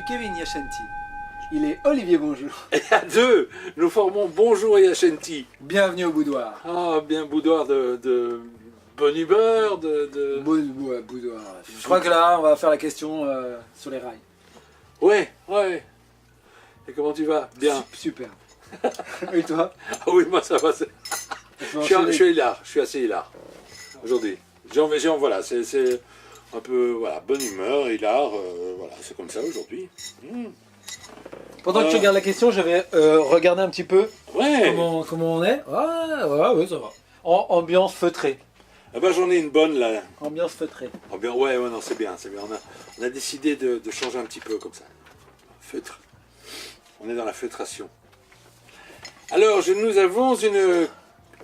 Kevin Yacenti. Il est Olivier Bonjour. Et à deux, nous formons Bonjour Yacenti. Bienvenue au boudoir. Ah, bien boudoir de bonne humeur, Boudoir. Je crois que là, on va faire la question sur les rails. Ouais, ouais. Et comment tu vas? Bien. Super. Et toi? Ah oui, moi ça va. Je suis hilar, je suis assez hilar aujourd'hui. Voilà, c'est un peu, voilà, bonne humeur, hilar, voilà, c'est comme ça aujourd'hui. Pendant que tu regardes la question, je vais regarder un petit peu Ouais. comment on est. Ouais, ça va. Ambiance feutrée. Ah ben j'en ai une bonne là. Ambiance feutrée. Oh bien, ouais, non, c'est bien, c'est bien. On a décidé de changer un petit peu comme ça. Feutre. On est dans la feutration. Alors, nous avons une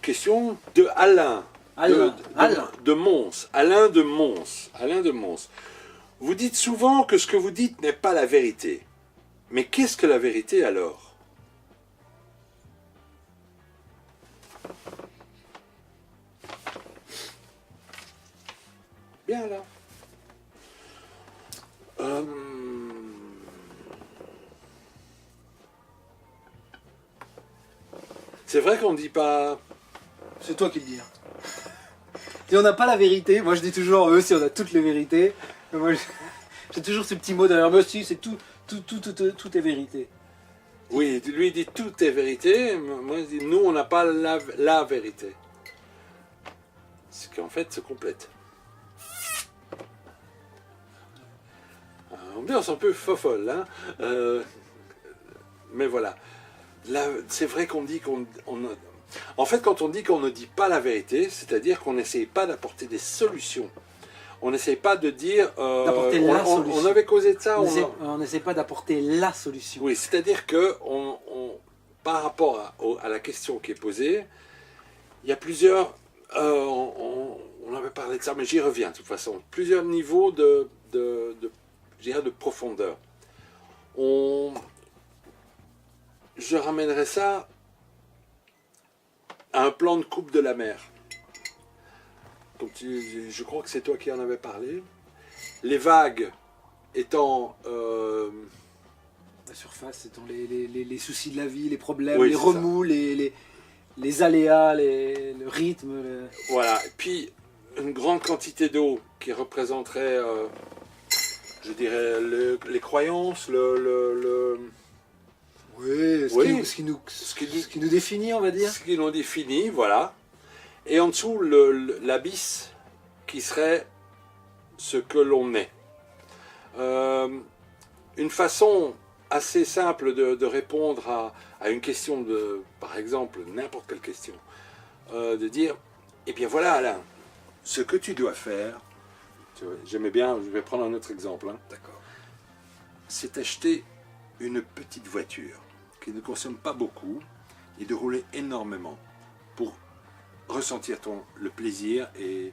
question de Alain. De Mons. Alain de Mons. Alain de Mons. Vous dites souvent que ce que vous dites n'est pas la vérité. Mais qu'est-ce que la vérité alors? Bien là. C'est vrai qu'on ne dit pas... C'est toi qui le dis. Si on n'a pas la vérité, moi je dis toujours, si on a toutes les vérités. Moi, j'ai toujours ce petit mot derrière moi, si c'est tout est vérité. Oui, lui dit tout est vérité, moi je dis nous on n'a pas la vérité. Ce qui en fait se complète. Ambiance un peu fofolle, hein. Mais voilà. Là, c'est vrai qu'on dit qu'on... En fait, quand on dit qu'on ne dit pas la vérité, c'est-à-dire qu'on n'essaye pas d'apporter des solutions. On n'essaye pas de dire... d'apporter la solution. On avait causé de ça. On n'essaie pas d'apporter la solution. Oui, c'est-à-dire que par rapport à la question qui est posée, il y a plusieurs... on avait parlé de ça, mais j'y reviens de toute façon. Plusieurs niveaux de profondeur. Je ramènerais ça à un plan de coupe de la mer. Donc, je crois que c'est toi qui en avais parlé. Les vagues étant... La surface étant les soucis de la vie, les problèmes, oui, les remous, les aléas, le rythme. Voilà. Et puis, une grande quantité d'eau qui représenterait, je dirais, les croyances, Oui, ce qui nous définit, on va dire. Ce qui nous définit, voilà. Et en dessous, l'abysse qui serait ce que l'on est. Une façon assez simple de répondre à une question, par exemple, n'importe quelle question, de dire, eh bien voilà Alain, ce que tu dois faire, j'aimais bien, je vais prendre un autre exemple, hein. D'accord. C'est acheter une petite voiture qui ne consomme pas beaucoup et de rouler énormément pour ressentir le plaisir et...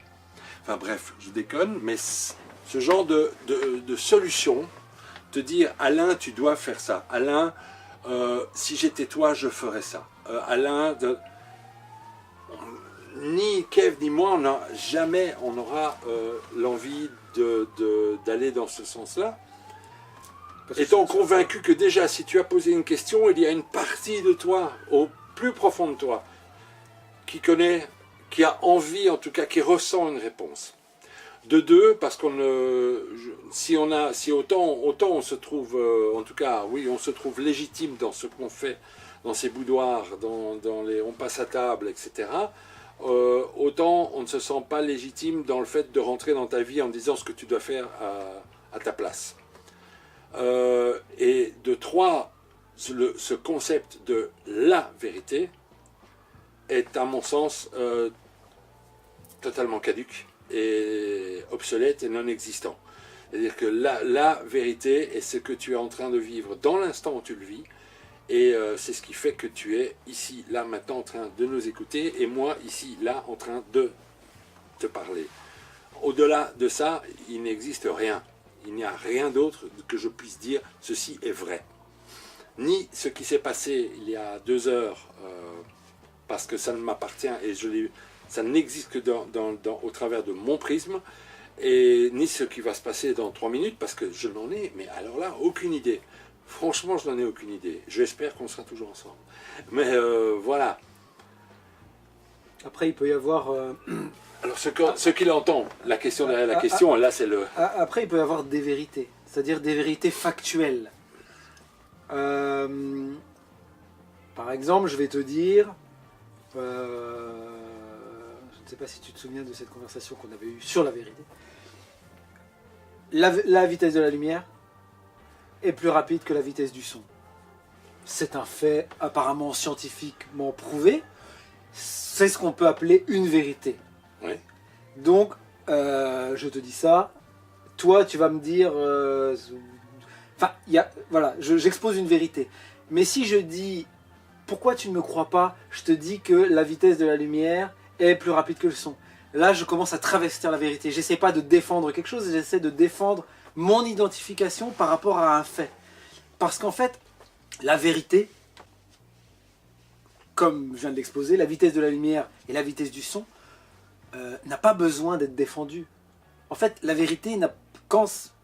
Enfin bref, je déconne, mais ce genre de solution, te dire Alain, tu dois faire ça. Alain, si j'étais toi, je ferais ça. Alain, ni Kev ni moi, on n'aura l'envie d'aller dans ce sens-là. Étant convaincu que déjà, si tu as posé une question, il y a une partie de toi, au plus profond de toi, qui connaît, qui a envie, en tout cas, qui ressent une réponse. De deux, parce si autant on se trouve, en tout cas, oui, on se trouve légitime dans ce qu'on fait, dans ces boudoirs, on passe à table, etc., autant on ne se sent pas légitime dans le fait de rentrer dans ta vie en disant ce que tu dois faire à ta place. Et de trois, ce concept de la vérité est à mon sens totalement caduque et obsolète et non existant. C'est-à-dire que la vérité est ce que tu es en train de vivre dans l'instant où tu le vis et c'est ce qui fait que tu es ici, là, maintenant en train de nous écouter et moi ici, là, en train de te parler. Au-delà de ça, il n'existe rien. Il n'y a rien d'autre que je puisse dire « ceci est vrai ». Ni ce qui s'est passé il y a 2 heures, parce que ça ne m'appartient et ça n'existe que au travers de mon prisme, et ni ce qui va se passer dans 3 minutes, parce que je n'en ai, mais alors là, aucune idée. Franchement, je n'en ai aucune idée. J'espère qu'on sera toujours ensemble. Mais voilà. Après, il peut y avoir... Alors, ce qu'il entend, la question derrière la question, là, c'est le... Après, il peut y avoir des vérités, c'est-à-dire des vérités factuelles. Par exemple, je vais te dire... je ne sais pas si tu te souviens de cette conversation qu'on avait eue sur la vérité. La vitesse de la lumière est plus rapide que la vitesse du son. C'est un fait apparemment scientifiquement prouvé. C'est ce qu'on peut appeler une vérité. Oui. Donc, je te dis ça. Toi, tu vas me dire... Enfin, voilà, j'expose une vérité. Mais si je dis... Pourquoi tu ne me crois pas? Je te dis que la vitesse de la lumière est plus rapide que le son. Là, je commence à travestir la vérité. J'essaie pas de défendre quelque chose, j'essaie de défendre mon identification par rapport à un fait. Parce qu'en fait, la vérité, comme je viens de l'exposer, la vitesse de la lumière et la vitesse du son n'a pas besoin d'être défendue. En fait, la vérité,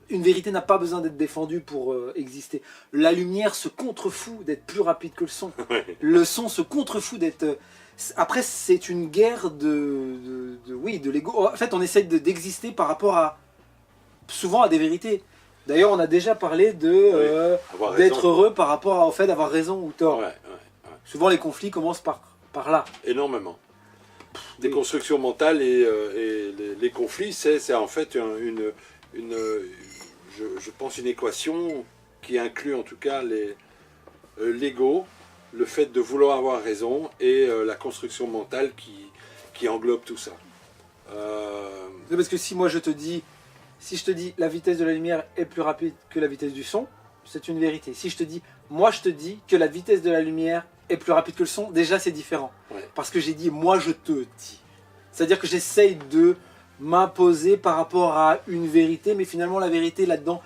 une vérité n'a pas besoin d'être défendue pour exister. La lumière se contrefout d'être plus rapide que le son. Le son se contrefout d'être... Après, c'est une guerre de l'ego. En fait, on essaie d'exister par rapport souvent à des vérités. D'ailleurs, on a déjà parlé d'être heureux par rapport au fait d'avoir raison ou tort. Ouais. Souvent, les conflits commencent par là. Énormément. Des constructions mentales et les conflits, c'est en fait je pense une équation qui inclut en tout cas l'ego, le fait de vouloir avoir raison et la construction mentale qui englobe tout ça. Parce que si je te dis la vitesse de la lumière est plus rapide que la vitesse du son, c'est une vérité. Si je te dis que la vitesse de la lumière est plus rapide que le son, déjà c'est différent. Ouais. Parce que j'ai dit moi je te dis. C'est-à-dire que j'essaye de m'imposer par rapport à une vérité, mais finalement la vérité là-dedans,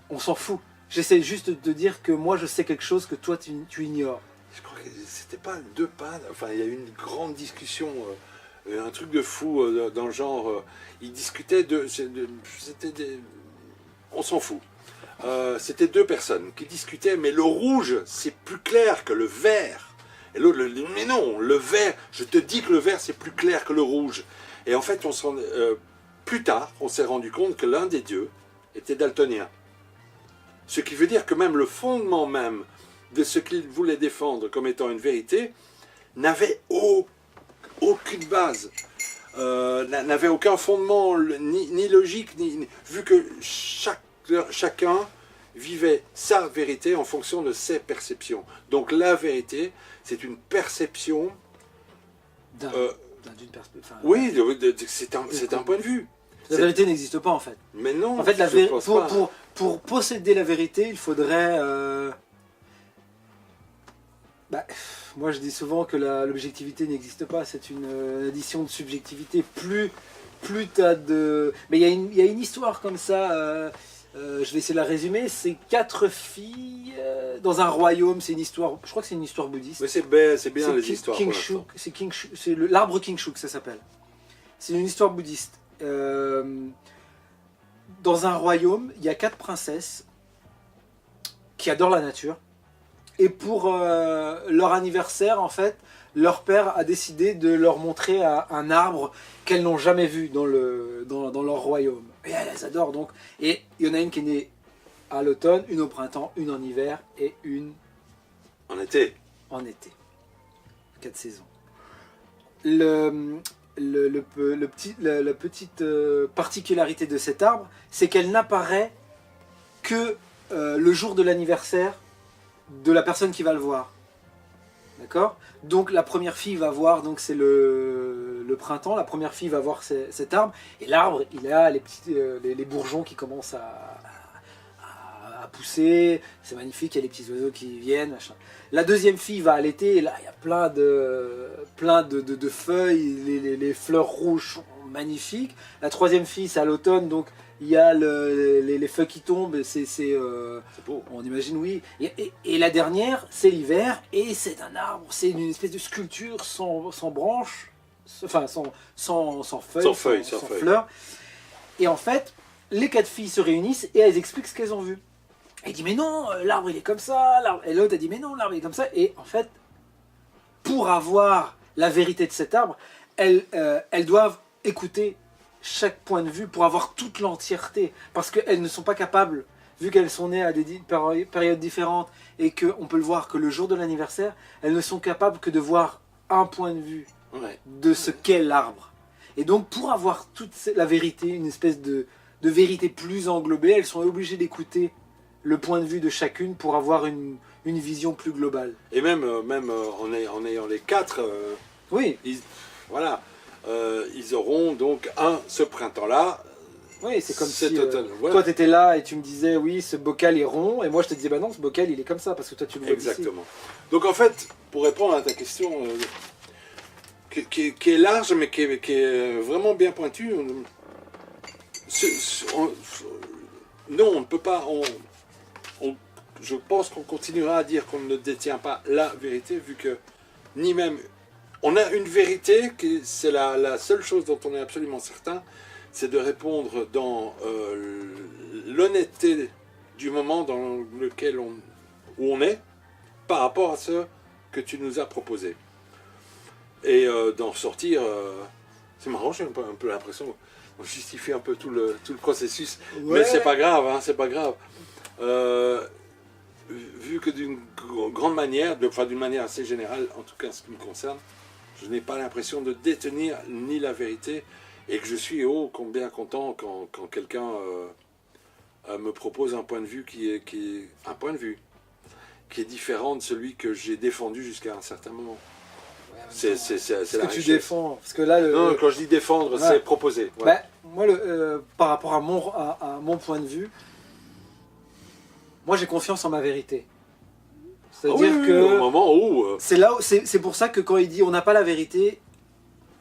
on s'en fout. J'essaie juste de dire que moi je sais quelque chose que toi tu ignores. Je crois que c'était pas deux pas, enfin il y a eu une grande discussion, un truc de fou dans le genre, ils discutaient on s'en fout. C'était deux personnes qui discutaient, mais le rouge c'est plus clair que le vert. Et l'autre lui dit, mais non, le vert, je te dis que le vert c'est plus clair que le rouge. Et en fait, plus tard, on s'est rendu compte que l'un des deux était daltonien. Ce qui veut dire que même le fondement même de ce qu'il voulait défendre comme étant une vérité n'avait aucune base, n'avait aucun fondement, ni logique, vu que chacun vivait sa vérité en fonction de ses perceptions. Donc la vérité, c'est une perception... oui, c'est un point de vue. La vérité n'existe pas en fait. Mais non, en fait, pour posséder la vérité, il faudrait... moi je dis souvent que l'objectivité n'existe pas, c'est une addition de subjectivité. Plus t'as de... Mais il y a une histoire comme ça, je vais essayer de la résumer, c'est 4 filles dans un royaume, c'est une histoire, je crois que c'est une histoire bouddhiste. Oui, c'est bien les histoires. C'est l'arbre Kingshuk, ça s'appelle. C'est une histoire bouddhiste. Dans un royaume, il y a 4 princesses qui adorent la nature. Et pour leur anniversaire, en fait, leur père a décidé de leur montrer un arbre qu'elles n'ont jamais vu dans leur royaume. Et elles adorent donc. Et il y en a une qui est née à l'automne, une au printemps, une en hiver et une en été. 4 saisons. La petite particularité de cet arbre, c'est qu'elle n'apparaît que le jour de l'anniversaire de la personne qui va le voir. D'accord? Donc la première fille va voir, donc c'est le printemps, la première fille va voir cet arbre, et l'arbre, il a les bourgeons qui commencent à pousser, c'est magnifique, il y a les petits oiseaux qui viennent, machin. La deuxième fille va à l'été, et là il y a plein de feuilles, les fleurs rouges sont magnifiques. La troisième fille c'est à l'automne, donc il y a les feuilles qui tombent, c'est beau, on imagine, oui. Et la dernière, c'est l'hiver, et c'est un arbre, c'est une espèce de sculpture sans branches, enfin sans feuilles, sans fleurs. Et en fait, les 4 filles se réunissent et elles expliquent ce qu'elles ont vu. Elle dit mais non, l'arbre il est comme ça, et l'autre a dit mais non, l'arbre il est comme ça. Et en fait, pour avoir la vérité de cet arbre, elles doivent écouter chaque point de vue pour avoir toute l'entièreté. Parce qu'elles ne sont pas capables, vu qu'elles sont nées à des périodes différentes et qu'on peut le voir que le jour de l'anniversaire, elles ne sont capables que de voir un point de vue de ce qu'est l'arbre. Et donc pour avoir toute la vérité, une espèce de vérité plus englobée, elles sont obligées d'écouter le point de vue de chacune pour avoir une vision plus globale. Et même en ayant les 4, Oui. Ils auront donc ce printemps-là. Oui, c'est comme cet si automne. Voilà. toi tu étais là et tu me disais oui ce bocal est rond et moi je te disais bah non ce bocal il est comme ça parce que toi tu le vois Exactement. Donc en fait, pour répondre à ta question qui est large mais qui est vraiment bien pointue, non, on ne peut pas. Je pense qu'on continuera à dire qu'on ne détient pas la vérité, vu que ni même. On a une vérité, c'est la seule chose dont on est absolument certain, c'est de répondre dans l'honnêteté du moment dans lequel où on est, par rapport à ce que tu nous as proposé. Et d'en sortir. C'est marrant, j'ai un peu l'impression. On justifie un peu tout le processus, mais c'est pas grave, hein, c'est pas grave. Vu que d'une grande manière, d'une manière assez générale, en tout cas en ce qui me concerne, je n'ai pas l'impression de détenir ni la vérité, et que je suis combien content quand quelqu'un me propose un point de vue qui est différent de celui que j'ai défendu jusqu'à un certain moment. C'est ce la que tu richesse. défends parce que là Non, quand je dis défendre, c'est proposer. Voilà. Bah, moi par rapport à mon point de vue, moi j'ai confiance en ma vérité. C'est-à-dire que au moment où c'est là c'est pour ça que quand il dit on n'a pas la vérité,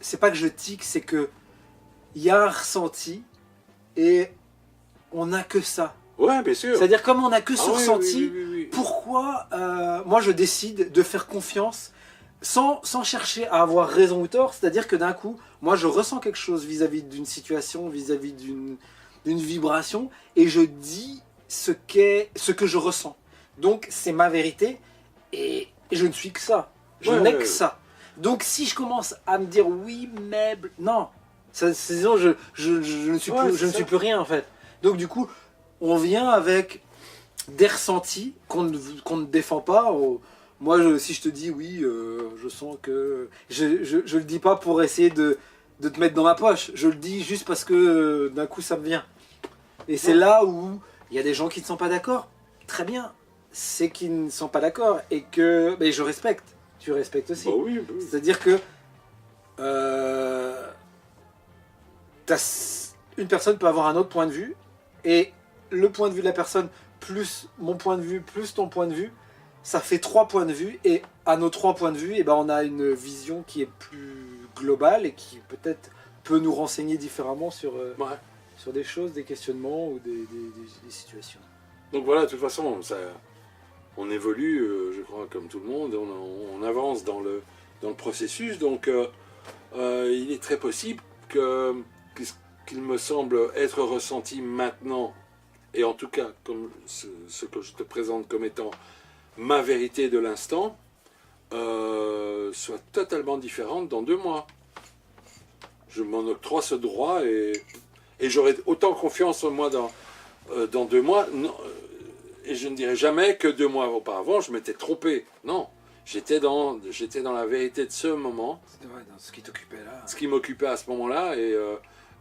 c'est pas que je tique, c'est que il y a un ressenti et on n'a que ça. Ouais, bien sûr. C'est-à-dire comme on n'a que ce ressenti, oui. pourquoi moi je décide de faire confiance sans chercher à avoir raison ou tort, c'est-à-dire que d'un coup, moi je ressens quelque chose vis-à-vis d'une situation, vis-à-vis d'une vibration, et je dis ce que je ressens. Donc c'est ma vérité, et je ne suis que ça. Je n'ai que ça. Donc si je commence à me dire oui, mais... Non, sinon je ne suis plus rien en fait. Donc du coup, on vient avec des ressentis qu'on ne défend pas. Moi, si je te dis oui, je sens que... Je le dis pas pour essayer de te mettre dans ma poche. Je le dis juste parce que d'un coup, ça me vient. Et c'est là où il y a des gens qui ne sont pas d'accord. Très bien. C'est qu'ils ne sont pas d'accord. Et que mais je respecte. Tu respectes aussi. Bah oui. C'est-à-dire que une personne peut avoir un autre point de vue. Et le point de vue de la personne plus mon point de vue, plus ton point de vue, ça fait 3 points de vue, et à nos 3 points de vue, et ben on a une vision qui est plus globale et qui peut-être peut nous renseigner différemment sur des choses, des questionnements ou des situations. Donc voilà, de toute façon, on évolue, je crois, comme tout le monde, on avance dans le processus, donc il est très possible qu'il me semble être ressenti maintenant, et en tout cas, comme ce que je te présente comme étant ma vérité de l'instant, soit totalement différente dans 2 mois. Je m'en octroie ce droit et j'aurai autant confiance en moi dans 2 mois. Non, et je ne dirai jamais que 2 mois auparavant, je m'étais trompé. Non, j'étais dans la vérité de ce moment. Dans ce qui t'occupait là. Ce qui m'occupait à ce moment-là, et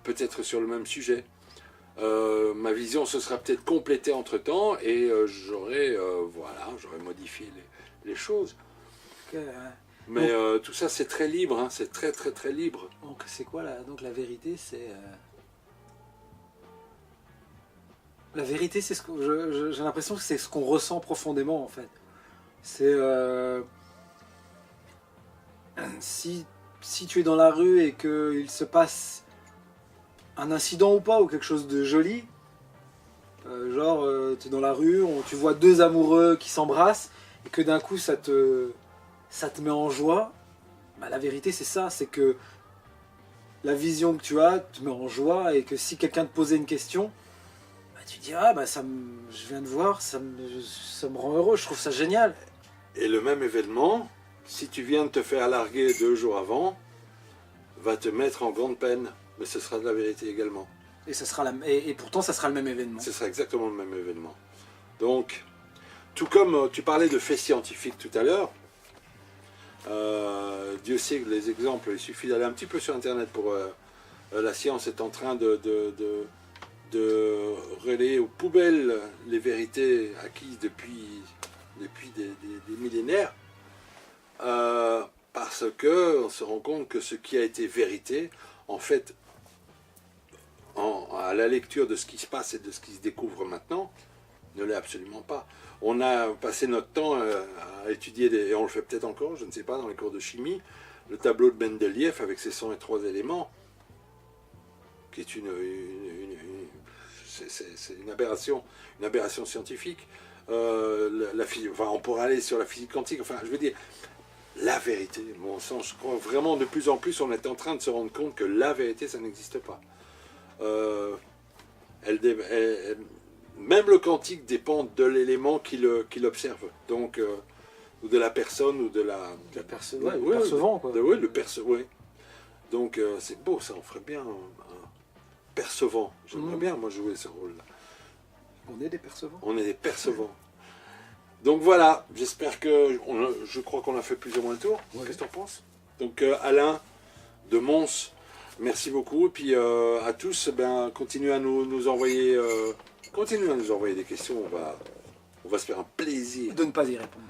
peut-être sur le même sujet. Ma vision se sera peut-être complétée entre-temps, et j'aurais modifié les choses. Mais tout ça, c'est très libre, hein, c'est très très très libre. Donc c'est quoi là? Donc la vérité, c'est... La vérité, c'est ce que j'ai l'impression que c'est ce qu'on ressent profondément en fait. C'est si tu es dans la rue et qu'il se passe un incident ou pas, ou quelque chose de joli, genre tu es dans la rue, tu vois 2 amoureux qui s'embrassent et que d'un coup ça te met en joie, bah, la vérité c'est ça, c'est que la vision que tu as te met en joie et que si quelqu'un te posait une question, bah, tu dis ah bah je viens de voir, ça me rend heureux, je trouve ça génial. Et le même événement, si tu viens de te faire larguer 2 jours avant, va te mettre en grande peine, mais ce sera de la vérité également. Et, et pourtant ça sera le même événement. Ce sera exactement le même événement. Donc, tout comme tu parlais de faits scientifiques tout à l'heure, Dieu sait que les exemples, il suffit d'aller un petit peu sur Internet pour... la science est en train de relayer aux poubelles les vérités acquises depuis des millénaires, parce qu'on se rend compte que ce qui a été vérité, en fait, à la lecture de ce qui se passe et de ce qui se découvre maintenant, ne l'est absolument pas. On a passé notre temps à étudier, et on le fait peut-être encore, je ne sais pas, dans les cours de chimie, le tableau de Mendeleïev avec ses 103 éléments, qui est c'est une aberration scientifique. Enfin, on pourrait aller sur la physique quantique, enfin, je veux dire, la vérité, bon sens, je crois vraiment de plus en plus, on est en train de se rendre compte que la vérité, ça n'existe pas. Même le quantique dépend de l'élément qui l'observe, donc, ou de la personne, ou de la... Le percevant, quoi. Oui, le percevant, oui. Donc, c'est beau, ça, on ferait bien un percevant. J'aimerais bien, moi, jouer ce rôle-là. On est des percevants. On est des percevants. Donc voilà, j'espère que... je crois qu'on a fait plus ou moins le tour. Ouais. Qu'est-ce que tu en penses? Donc, Alain de Mons, merci beaucoup. Et puis, à tous, continuez à nous envoyer... Continuez à nous envoyer des questions, on va se faire un plaisir de ne pas y répondre.